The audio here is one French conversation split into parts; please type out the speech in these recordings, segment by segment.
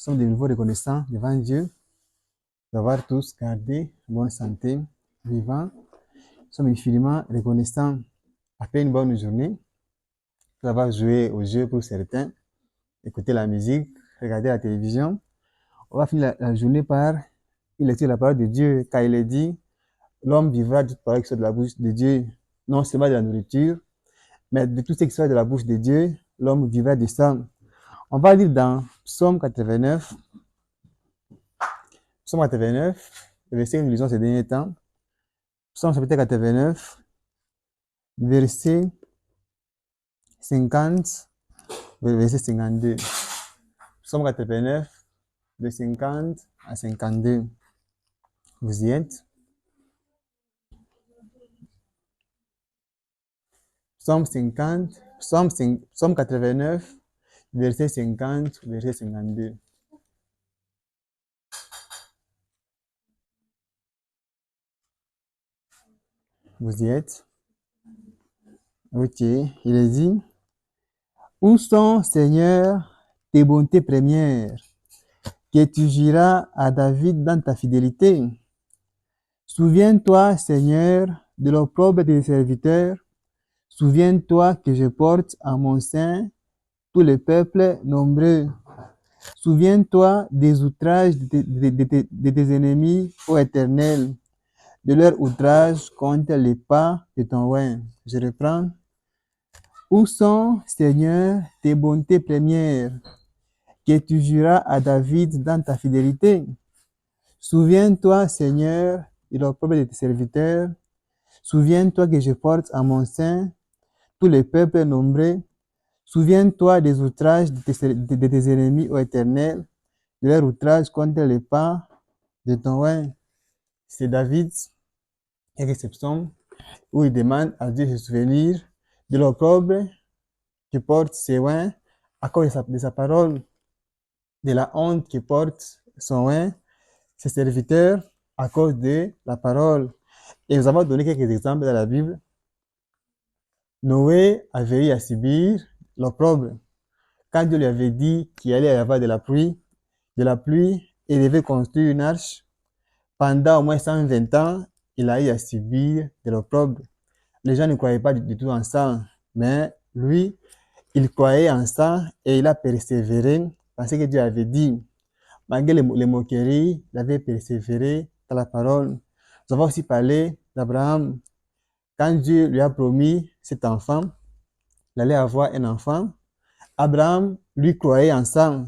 sommes de nouveau reconnaissants devant Dieu d'avoir tous gardé bonne santé, vivants. Nous sommes infiniment reconnaissants après une bonne journée, d'avoir joué au jeu pour certains, écouté la musique, regardé la télévision. On va finir la journée par une lecture de la parole de Dieu, car il est dit, l'homme vivra de toute parole qui sort de la bouche de Dieu, non seulement de la nourriture, mais de tout ce qui sort de la bouche de Dieu, l'homme vivra de ça. On va lire dans Psaume 89, le verset que nous lisons ces derniers temps. Psaume chapitre 89, verset 50, verset 52. Psaume 89, de 50 à 52. Vous y êtes? Psaume 89, verset 50, verset 52. Vous y êtes? Ok, il est dit, où sont, Seigneur, tes bontés premières, que tu juras à David dans ta fidélité? Souviens-toi, Seigneur, de l'opprobre de tes serviteurs. Souviens-toi que je porte en mon sein tous les peuples nombreux. Souviens-toi des outrages de tes ennemis, ô Éternel, de leur outrage contre les pas de ton roi. Je reprends. Où sont, Seigneur, tes bontés premières, que tu juras à David dans ta fidélité? Souviens-toi, Seigneur, de l'opprobre de tes serviteurs. Souviens-toi que je porte en mon sein tous les peuples nombreux. Souviens-toi des outrages de tes ennemis, ô Éternel, de leur outrage contre les pas de ton roi. C'est David et ce psaume où il demande à Dieu de se souvenir de l'opprobre que porte ses rois à cause de sa parole, de la honte que porte son roi, ses serviteurs, à cause de la parole. Et nous avons donné quelques exemples dans la Bible. Noé avait eu à subir l'opprobre. Quand Dieu lui avait dit qu'il allait y avoir de la pluie, et il devait construire une arche, pendant au moins 120 ans, il a eu à subir de l'opprobre. Les gens ne croyaient pas du tout en ça, mais lui, il croyait en ça et il a persévéré parce que Dieu avait dit. Malgré les moqueries, il avait persévéré dans la parole. Nous avons aussi parlé d'Abraham. Quand Dieu lui a promis cet enfant, il allait avoir un enfant, Abraham, lui, croyait en ça.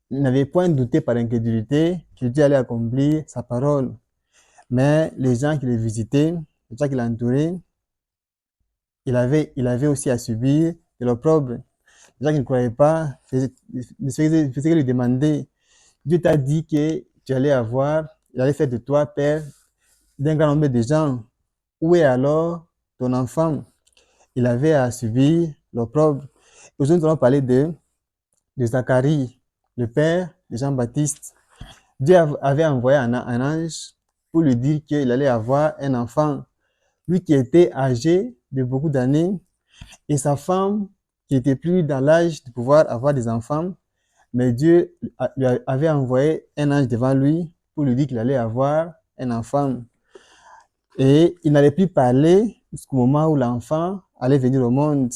Il n'avait point douté par incrédulité que Dieu allait accomplir sa parole. Mais les gens qui le visitaient, les gens qui l'entouraient, il avait aussi à subir de l'opprobre. Les gens qui ne croyaient pas faisaient lui demander, Dieu t'a dit que tu allais avoir, il allait faire de toi père d'un grand nombre de gens. Où est alors ton enfant? Il avait à subir l'opprobre. Aujourd'hui, nous allons parler de Zacharie, le père de Jean-Baptiste. Dieu avait envoyé un ange pour lui dire qu'il allait avoir un enfant. Lui qui était âgé de beaucoup d'années et sa femme qui était plus dans l'âge de pouvoir avoir des enfants. Mais Dieu lui avait envoyé un ange devant lui pour lui dire qu'il allait avoir un enfant. Et il n'allait plus parler jusqu'au moment où l'enfant allait venir au monde.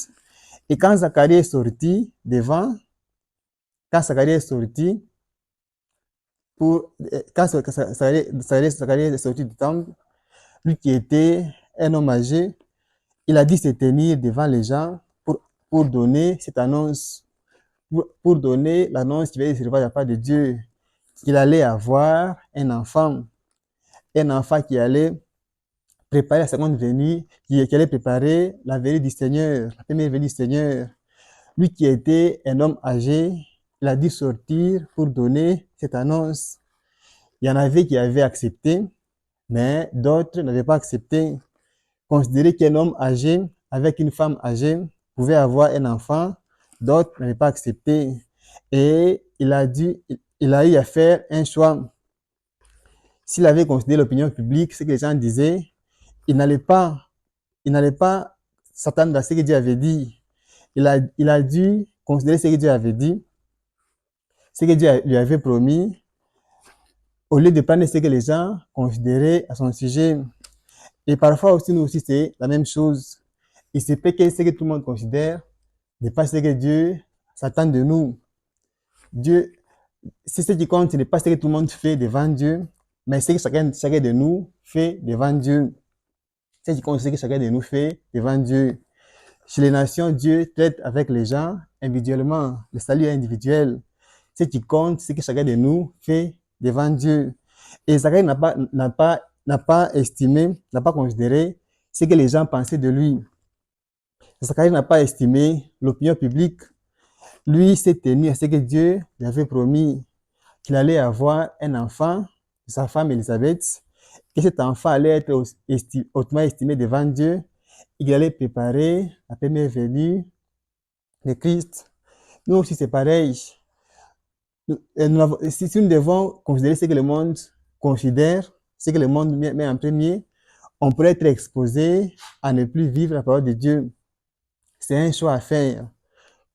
Et quand Zacharie est sorti devant, quand Zacharie est sorti, quand Zacharie est sorti du temple, lui qui était un homme âgé, il a dit se tenir devant les gens pour donner cette annonce, pour donner l'annonce qui va recevoir de la part de Dieu, qu'il allait avoir un enfant qui allait préparer la seconde venue, qui allait préparer la venue du Seigneur, la première venue du Seigneur. Lui qui était un homme âgé, il a dû sortir pour donner cette annonce. Il y en avait qui avaient accepté, mais d'autres n'avaient pas accepté. Considérer qu'un homme âgé avec une femme âgée pouvait avoir un enfant, d'autres n'avaient pas accepté. Et il a eu à faire un choix. S'il avait considéré l'opinion publique, ce que les gens disaient, il n'allait pas s'attendre à ce que Dieu avait dit. Il a dû considérer ce que Dieu avait dit. ce que Dieu lui avait promis, au lieu de prendre ce que les gens considéraient à son sujet. Et parfois aussi, nous aussi, c'est la même chose. Il se peut que ce que tout le monde considère n'est pas ce que Dieu s'attend de nous. Dieu, c'est ce qui compte, ce n'est pas ce que tout le monde fait devant Dieu, mais ce que chacun de nous fait devant Dieu. Ce qui compte, c'est ce que chacun de nous fait devant Dieu. Chez les nations, Dieu traite avec les gens individuellement. Le salut est individuel. Ce qui compte, c'est que chacun de nous fait devant Dieu. Et Zacharie n'a pas estimé, n'a pas considéré ce que les gens pensaient de lui. Zacharie n'a pas estimé l'opinion publique. Lui s'est tenu à ce que Dieu lui avait promis, qu'il allait avoir un enfant de sa femme Élisabeth, que cet enfant allait être hautement estimé devant Dieu, et qu'il allait préparer la première venue de Christ. Nous aussi, c'est pareil. Si nous devons considérer ce que le monde considère, ce que le monde met en premier, on pourrait être exposé à ne plus vivre la parole de Dieu. C'est un choix à faire.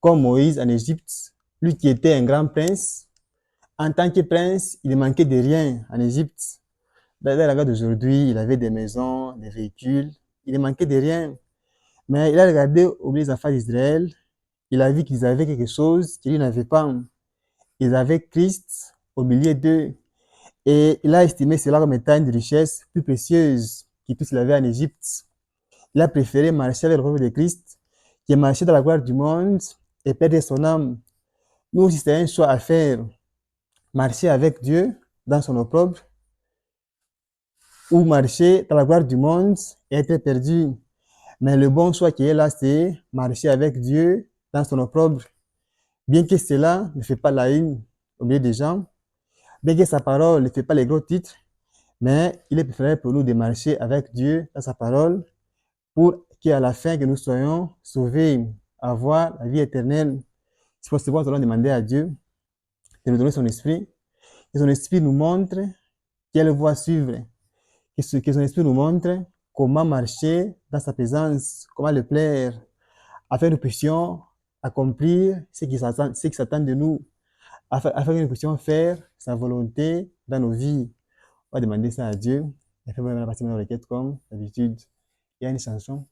Comme Moïse en Égypte, lui qui était un grand prince, en tant que prince, il ne manquait de rien en Égypte. Dans la regard d'aujourd'hui, il avait des maisons, des véhicules, il ne manquait de rien. Mais il a regardé au milieu des enfants d'Israël, il a vu qu'ils avaient quelque chose qu'il n'avait pas. Ils avaient Christ au milieu d'eux. Et il a estimé cela comme étant une richesse plus précieuse que tout ce qu'il avait en Égypte. Il a préféré marcher avec le peuple de Christ que marcher dans la gloire du monde et perdre son âme. Nous aussi, c'est un choix à faire. Marcher avec Dieu dans son opprobre ou marcher dans la gloire du monde et être perdu. Mais le bon choix qui est là, c'est marcher avec Dieu dans son opprobre. Bien que cela ne fait pas la une au milieu des gens, bien que sa parole ne fait pas les gros titres, mais il est préférable pour nous de marcher avec Dieu dans sa parole pour qu'à la fin que nous soyons sauvés, avoir la vie éternelle. C'est possible, nous allons demander à Dieu de nous donner son esprit, que son esprit nous montre quelle voie suivre, que son esprit nous montre comment marcher dans sa présence, comment le plaire, afin que nous puissions accomplir ce qui s'attend de nous, afin que nous puissions faire sa volonté dans nos vies. On va demander ça à Dieu. Et faire la partie de la requête comme d'habitude. Il y a une chanson.